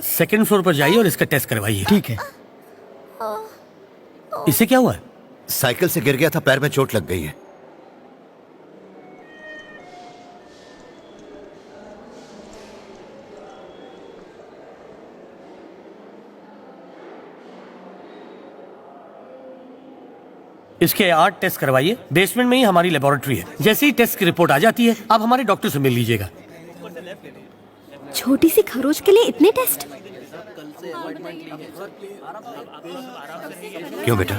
Second floor पर जाइए और इसका टेस्ट करवाइए। ठीक है। इससे क्या हुआ है? साइकिल से गिर गया था, पैर में चोट लग गई है। इसके 8 टेस्ट करवाइए। बेसमेंट में ही हमारी लेबोरेटरी है। जैसे ही टेस्ट की रिपोर्ट आ जाती है आप हमारे डॉक्टर से मिल लीजिएगा। छोटी सी खरोच के लिए इतने टेस्ट? क्यों बेटा,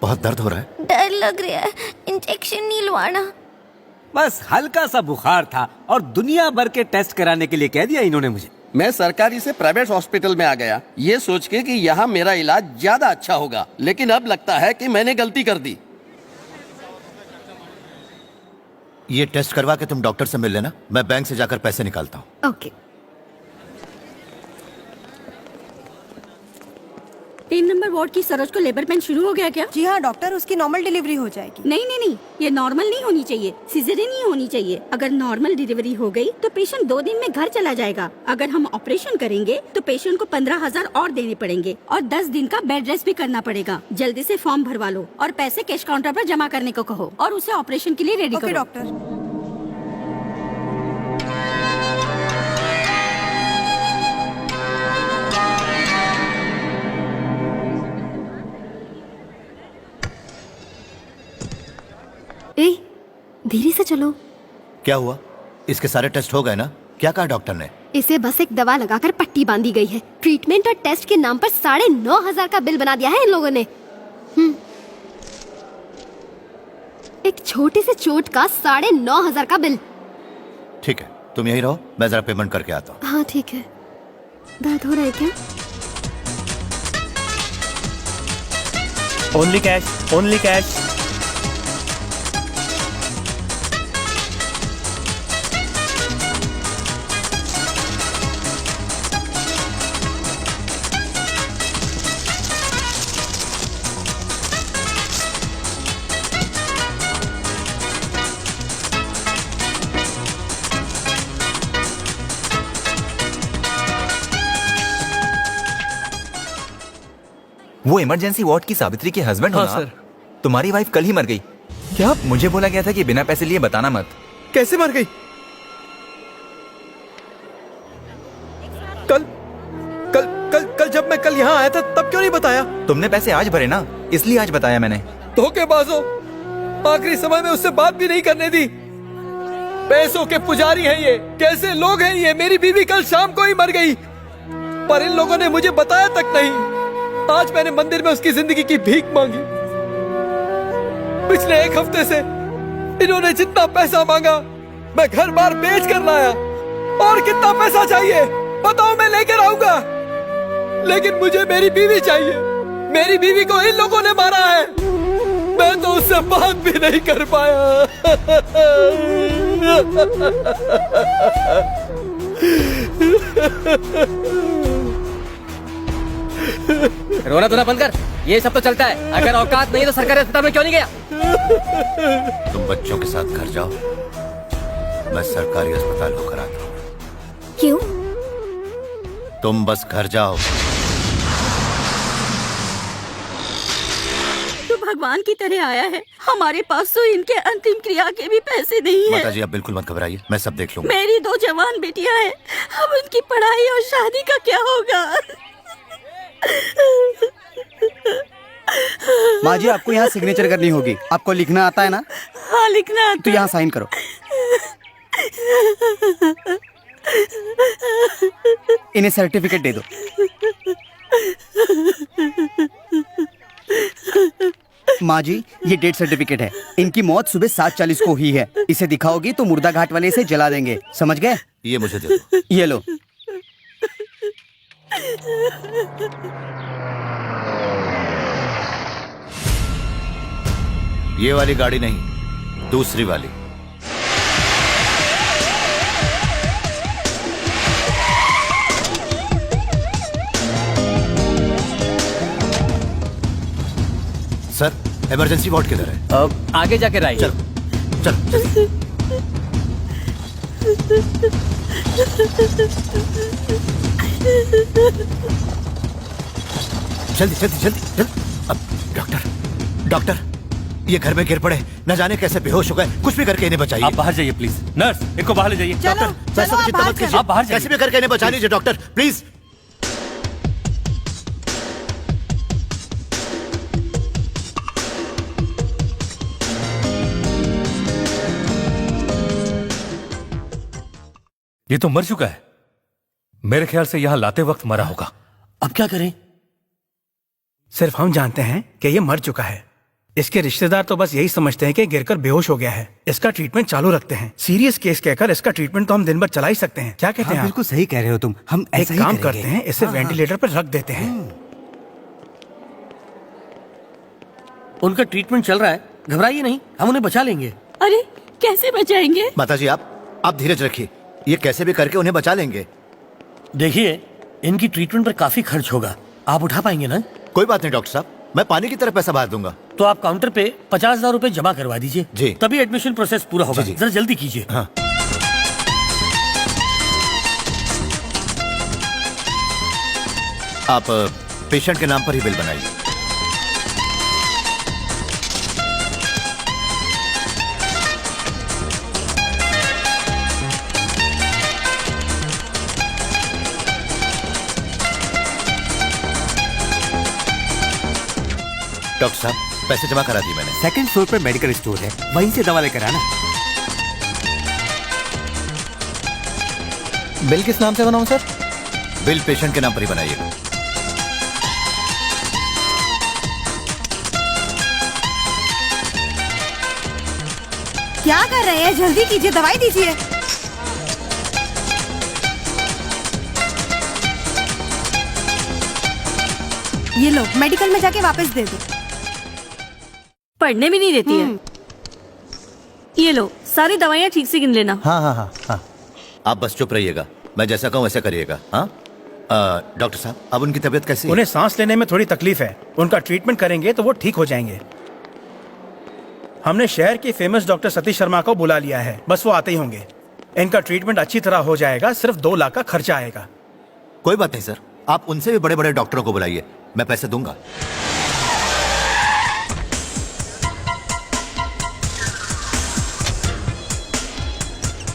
बहुत दर्द हो रहा है? डर लग रहा है, इंजेक्शन नहीं लवाना। बस हल्का सा बुखार था और दुनिया भर के टेस्ट कराने के लिए कह दिया इन्होंने मुझे। मैं सरकारी से प्राइवेट हॉस्पिटल में आ गया ये सोच के कि यहाँ मेरा इलाज ज्यादा अच्छा होगा, लेकिन अब लगता है कि मैंने गलती कर दी। ये टेस्ट करवा के तुम डॉक्टर से मिल लेना, मैं बैंक से जाकर पैसे निकालता हूँ। ओके। 3 नंबर वार्ड की सरोज को लेबर पेन शुरू हो गया क्या? जी हाँ डॉक्टर, उसकी नॉर्मल डिलीवरी हो जाएगी। नहीं नहीं नहीं, ये नॉर्मल नहीं होनी चाहिए, सिजेरियन ही होनी चाहिए। अगर नॉर्मल डिलीवरी हो गई तो पेशेंट 2 दिन में घर चला जाएगा। अगर हम ऑपरेशन करेंगे तो पेशेंट को 15,000 और देने पड़ेंगे और 10 दिन का बेड रेस्ट भी करना पड़ेगा। जल्दी से फॉर्म भरवा लो और पैसे कैश काउंटर पर जमा करने को कहो और उसे ऑपरेशन के लिए रेडी करो। डॉक्टर। धीरे से चलो। क्या हुआ? इसके सारे टेस्ट हो गए ना? क्या कहा डॉक्टर ने? इसे बस एक दवा लगाकर पट्टी बांधी गई है। ट्रीटमेंट और टेस्ट के नाम पर 9,500 का बिल बना दिया है इन लोगों ने। एक छोटी सी चोट का 9,500 का बिल। ठीक है, तुम यहीं रहो, मैं जरा पेमेंट करके आता हूँ। हाँ ठीक है। दर्द हो रहा है क्या? Only cash, only cash. वो इमरजेंसी वार्ड की सावित्री के हस्बैंड हो ना? सर। तुम्हारी वाइफ कल ही मर गई। क्या? मुझे बोला गया था कि बिना पैसे लिए बताना मत। कैसे मर गई? कल कल कल कल जब मैं कल यहाँ आया था तब क्यों नहीं बताया? तुमने पैसे आज भरे ना, इसलिए आज बताया मैंने। धोखेबाजो, आखिरी समय में उससे बात भी नहीं करने दी। पैसों के पुजारी हैं ये। कैसे लोग हैं ये? मेरी बीवी कल शाम को ही मर गई, पर इन लोगों ने मुझे बताया तक नहीं। आज मैंने मंदिर में उसकी जिंदगी की भीख मांगी। पिछले 1 हफ्ते से इन्होंने जितना पैसा मांगा मैं घर बार बेच कर लाया। और कितना पैसा चाहिए बताओ, मैं लेकर आऊंगा, लेकिन मुझे मेरी बीवी चाहिए। मेरी बीवी को इन लोगों ने मारा है, मैं तो उससे बात भी नहीं कर पाया। रोना धोना बंद कर, ये सब तो चलता है। अगर औकात नहीं तो सरकारी अस्पताल में क्यों नहीं गया? तुम बच्चों के साथ घर जाओ, मैं सरकारी अस्पताल होकर आता हूँ। क्यों? तुम बस घर जाओ। तो भगवान की तरह आया है। हमारे पास तो इनके अंतिम क्रिया के भी पैसे नहीं है। माता जी आप बिल्कुल मत घबराइए, मैं सब देख लूंगा। मेरी 2 जवान बेटियां हैं, अब उनकी पढ़ाई और शादी का क्या होगा? माँ जी आपको यहाँ सिग्नेचर करनी होगी। आपको लिखना आता है ना? हाँ लिखना आता। तो यहाँ साइन करो। इन्हें सर्टिफिकेट दे दो। माँ जी ये डेथ सर्टिफिकेट है। इनकी मौत सुबह 7:40 को हुई है। इसे दिखाओगी तो मुर्दा घाट वाले इसे जला देंगे, समझ गए? ये मुझे दे दो। ये लो। ये वाली गाड़ी नहीं, दूसरी वाली। सर इमरजेंसी वार्ड किधर है? आगे जाके राइट। चलो चलो। जल्दी जल्दी जल्दी जल्दी। अब डॉक्टर डॉक्टर, ये घर में गिर पड़े, न जाने कैसे बेहोश हो गए। कुछ भी करके इन्हें बचाइए। आप बाहर जाइए प्लीज। नर्स, इनको बाहर ले जाइए। डॉक्टर, पैसों की चिंता मत कीजिए। आप बाहर जाइए। कैसे भी करके इन्हें बचा लीजिए डॉक्टर, प्लीज। ये तो मर चुका है। मेरे ख्याल से यहाँ लाते वक्त मरा होगा। अब क्या करें? सिर्फ हम जानते हैं कि ये मर चुका है। इसके रिश्तेदार तो बस यही समझते हैं कि गिरकर बेहोश हो गया है। इसका ट्रीटमेंट चालू रखते हैं। सीरियस केस कहकर इसका ट्रीटमेंट तो हम दिन भर चला ही सकते हैं। क्या कहते हैं आप? बिल्कुल सही कह रहे हो तुम। हम एक ऐसा ही काम करेंगे। करते हैं, इसे वेंटिलेटर पर रख देते हैं। उनका ट्रीटमेंट चल रहा है, घबराइए नहीं, हम उन्हें बचा लेंगे। अरे कैसे बचाएंगे? माताजी आप धीरज रखिए, ये कैसे भी करके उन्हें बचा लेंगे। देखिए, इनकी ट्रीटमेंट पर काफी खर्च होगा, आप उठा पाएंगे ना? कोई बात नहीं डॉक्टर साहब, मैं पानी की तरह पैसा बहा दूंगा। तो आप काउंटर पे 50,000 रुपए जमा करवा दीजिए जी। तभी एडमिशन प्रोसेस पूरा होगा। जी। जरा जल्दी कीजिए। हाँ। आप पेशेंट के नाम पर ही बिल बनाइए। डॉक्टर साहब, पैसे जमा करा दिए मैंने। सेकंड फ्लोर पर मेडिकल स्टोर है, वहीं से दवा लेकर आना। बिल किस नाम से बनाऊं सर? बिल पेशेंट के नाम पर ही बनाइएगा। क्या कर रहे हैं? जल्दी कीजिए, दवाई दीजिए। ये लो, मेडिकल में जाके वापस दे दो। पढ़ने भी नहीं देती है। ये लो, सारी दवाइयाँ ठीक से गिन लेना। हाँ हाँ हाँ हाँ, आप बस चुप रहिएगा, मैं जैसा कहूँ वैसा करिएगा। हाँ डॉक्टर साहब, अब उनकी तबीयत कैसी है? उन्हें सांस लेने में थोड़ी तकलीफ है। उनका ट्रीटमेंट करेंगे तो वो ठीक हो जाएंगे। हमने शहर के फेमस डॉक्टर सतीश शर्मा को बुला लिया है, बस वो आते ही होंगे। इनका ट्रीटमेंट अच्छी तरह हो जाएगा, सिर्फ 2 लाख का खर्चा आएगा। कोई बात नहीं सर, आप उनसे भी बड़े बड़े डॉक्टरों को बुलाइए, मैं पैसे दूंगा।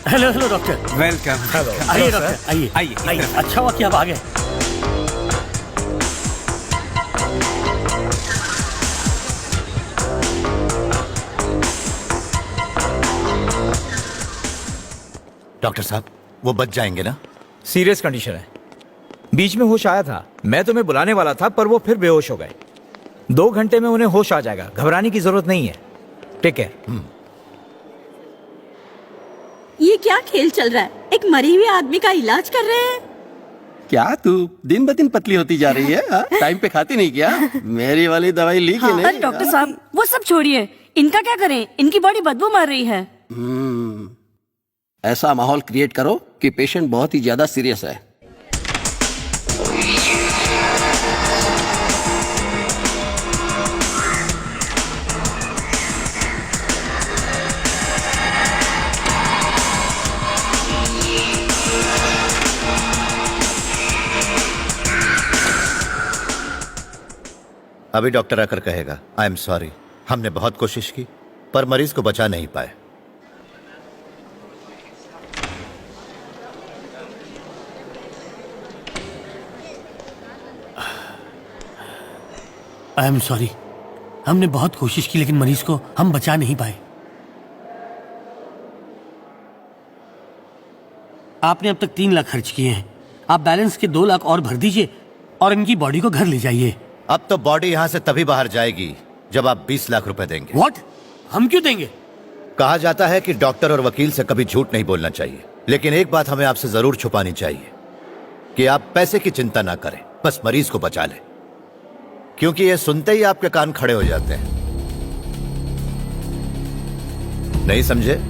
Hello hello doctor. वेलकम। आइए डॉक्टर, आइए आइए, आइए। अच्छा हुआ कि आप आ गए। डॉक्टर साहब, वो बच जाएंगे ना? सीरियस कंडीशन है, बीच में होश आया था। मैं तुम्हें बुलाने वाला था पर वो फिर बेहोश हो गए। 2 घंटे में उन्हें होश आ जाएगा, घबराने की जरूरत नहीं है। ठीक है। ये क्या खेल चल रहा है? एक मरे हुए आदमी का इलाज कर रहे हैं। क्या तू दिन ब दिन पतली होती जा रही है? टाइम पे खाती नहीं क्या? मेरी वाली दवाई ली कि नहीं? अरे डॉक्टर साहब, वो सब छोड़िए, इनका क्या करें? इनकी बॉडी बदबू मार रही है। ऐसा माहौल क्रिएट करो कि पेशेंट बहुत ही ज्यादा सीरियस है। अभी डॉक्टर आकर कहेगा आई एम सॉरी, हमने बहुत कोशिश की पर मरीज को बचा नहीं पाए। आई एम सॉरी, हमने बहुत कोशिश की लेकिन मरीज को हम बचा नहीं पाए। आपने अब तक 3 लाख खर्च किए हैं, आप बैलेंस के 2 लाख और भर दीजिए और इनकी बॉडी को घर ले जाइए। अब तो बॉडी यहाँ से तभी बाहर जाएगी जब आप 20 लाख रुपए देंगे। व्हाट? हम क्यों देंगे? कहा जाता है कि डॉक्टर और वकील से कभी झूठ नहीं बोलना चाहिए, लेकिन एक बात हमें आपसे जरूर छुपानी चाहिए कि आप पैसे की चिंता ना करें, बस मरीज को बचा लें, क्योंकि ये सुनते ही आपके कान खड़े हो जाते हैं। नहीं समझे?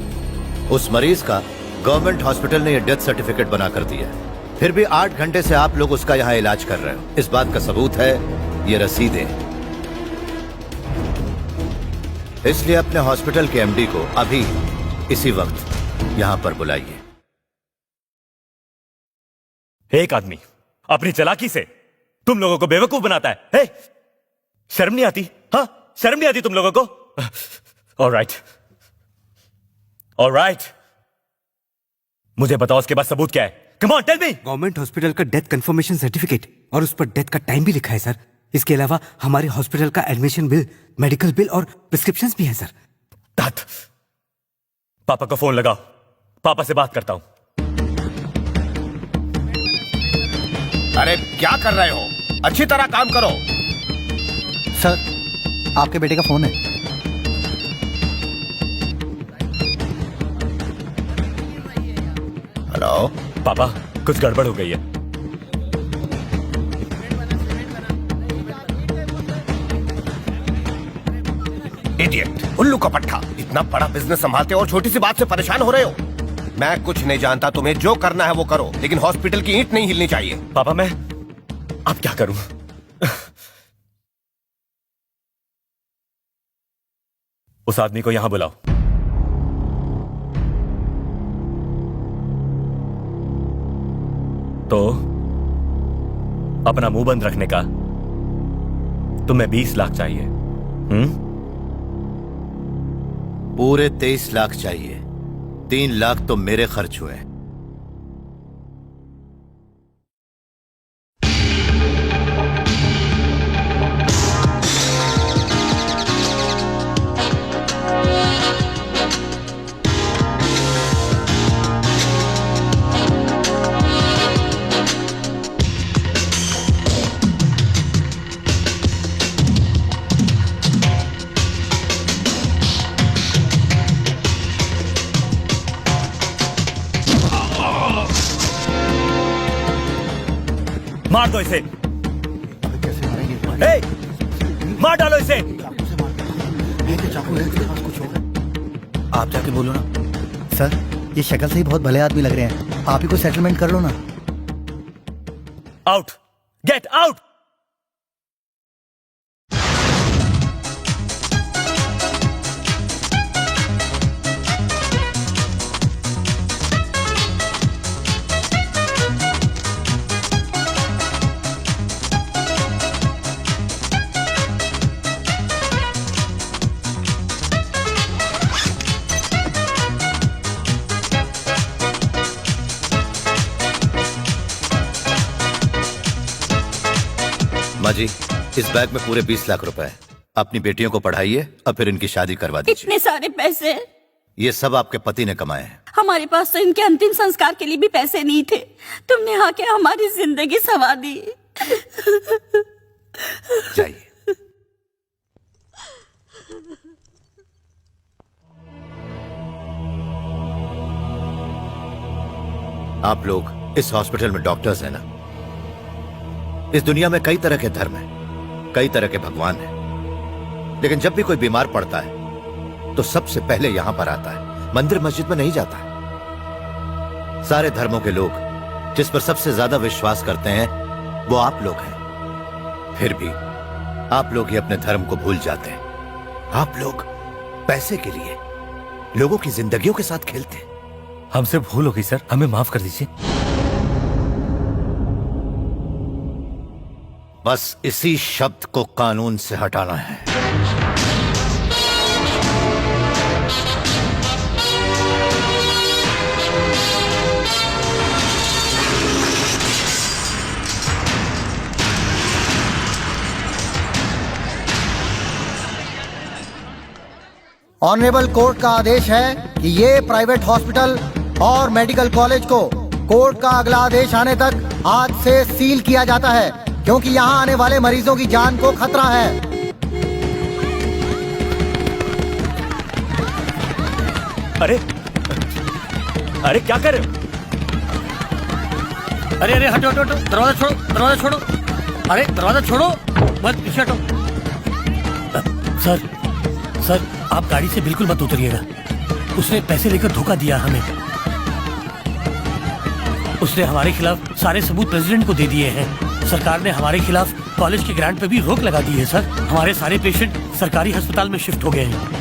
उस मरीज का गवर्नमेंट हॉस्पिटल ने यह डेथ सर्टिफिकेट बना कर दिया, फिर भी 8 घंटे से आप लोग उसका यहां इलाज कर रहे हो। इस बात का सबूत है ये रसीदें। इसलिए अपने हॉस्पिटल के एमडी को अभी इसी वक्त यहां पर बुलाइए। एक आदमी अपनी चालाकी से तुम लोगों को बेवकूफ बनाता है। हे, शर्म नहीं आती? हाँ, शर्म नहीं आती तुम लोगों को? ऑलराइट, ऑलराइट, मुझे बताओ उसके पास सबूत क्या है? Come on, tell me. Government hospital का डेथ कंफर्मेशन सर्टिफिकेट और उस पर डेथ का टाइम भी लिखा है सर। इसके अलावा हमारे हॉस्पिटल का एडमिशन बिल, मेडिकल बिल और प्रिस्क्रिप्शंस भी हैं सर। पापा को फोन लगाओ, पापा से बात करता हूं। अरे क्या कर रहे हो? अच्छी तरह काम करो। सर, आपके बेटे का फोन है। हेलो पापा, कुछ गड़बड़ हो गई है। इडियट, उल्लू का पट्टा। इतना बड़ा बिजनेस संभालते हो और छोटी सी बात से परेशान हो रहे हो। मैं कुछ नहीं जानता, तुम्हें जो करना है वो करो, लेकिन हॉस्पिटल की ईंट नहीं हिलनी चाहिए। पापा, मैं अब क्या करूं? उस आदमी को यहां बुलाओ। तो अपना मुंह बंद रखने का तुम्हें 20 लाख चाहिए? पूरे 23 लाख चाहिए। 3 लाख तो मेरे खर्च हुए। मार दो इसे। ए, मार डालो इसे। आप जाके बोलो ना। सर, ये शक्ल से ही बहुत भले आदमी लग रहे हैं, आप ही को सेटलमेंट कर लो ना। Out, get out. माँ जी, इस बैग में पूरे 20 लाख रुपए हैं। अपनी बेटियों को पढ़ाइए और फिर इनकी शादी करवा दीजिए। इतने सारे पैसे ये सब आपके पति ने कमाए हैं। हमारे पास तो इनके अंतिम संस्कार के लिए भी पैसे नहीं थे। तुमने आके हमारी जिंदगी संवार दी। जाइए। आप लोग इस हॉस्पिटल में डॉक्टर्स हैं ना? इस दुनिया में कई तरह के धर्म हैं, कई तरह के भगवान हैं, लेकिन जब भी कोई बीमार पड़ता है तो सबसे पहले यहां पर आता है, मंदिर मस्जिद में नहीं जाता है। सारे धर्मों के लोग जिस पर सबसे ज्यादा विश्वास करते हैं वो आप लोग हैं। फिर भी आप लोग ही अपने धर्म को भूल जाते हैं। आप लोग पैसे के लिए लोगों की जिंदगियों के साथ खेलते हैं। हमसे भूल हो गई सर, हमें माफ कर दीजिए। बस इसी शब्द को कानून से हटाना है। ऑनरेबल कोर्ट का आदेश है कि ये प्राइवेट हॉस्पिटल और मेडिकल कॉलेज को कोर्ट का अगला आदेश आने तक आज से सील किया जाता है, क्योंकि यहाँ आने वाले मरीजों की जान को खतरा है। अरे अरे क्या कर रहे हो? अरे अरे हटो हटो हटो, दरवाजा छोड़ो, दरवाजा छोड़ो। अरे दरवाजा छोड़ो, मत पीछे हटो। सर सर, आप गाड़ी से बिल्कुल मत उतरिएगा। उसने पैसे लेकर धोखा दिया हमें। उसने हमारे खिलाफ सारे सबूत प्रेसिडेंट को दे दिए हैं। सरकार ने हमारे खिलाफ कॉलेज के ग्रांट पे भी रोक लगा दी है सर। हमारे सारे पेशेंट सरकारी अस्पताल में शिफ्ट हो गए हैं।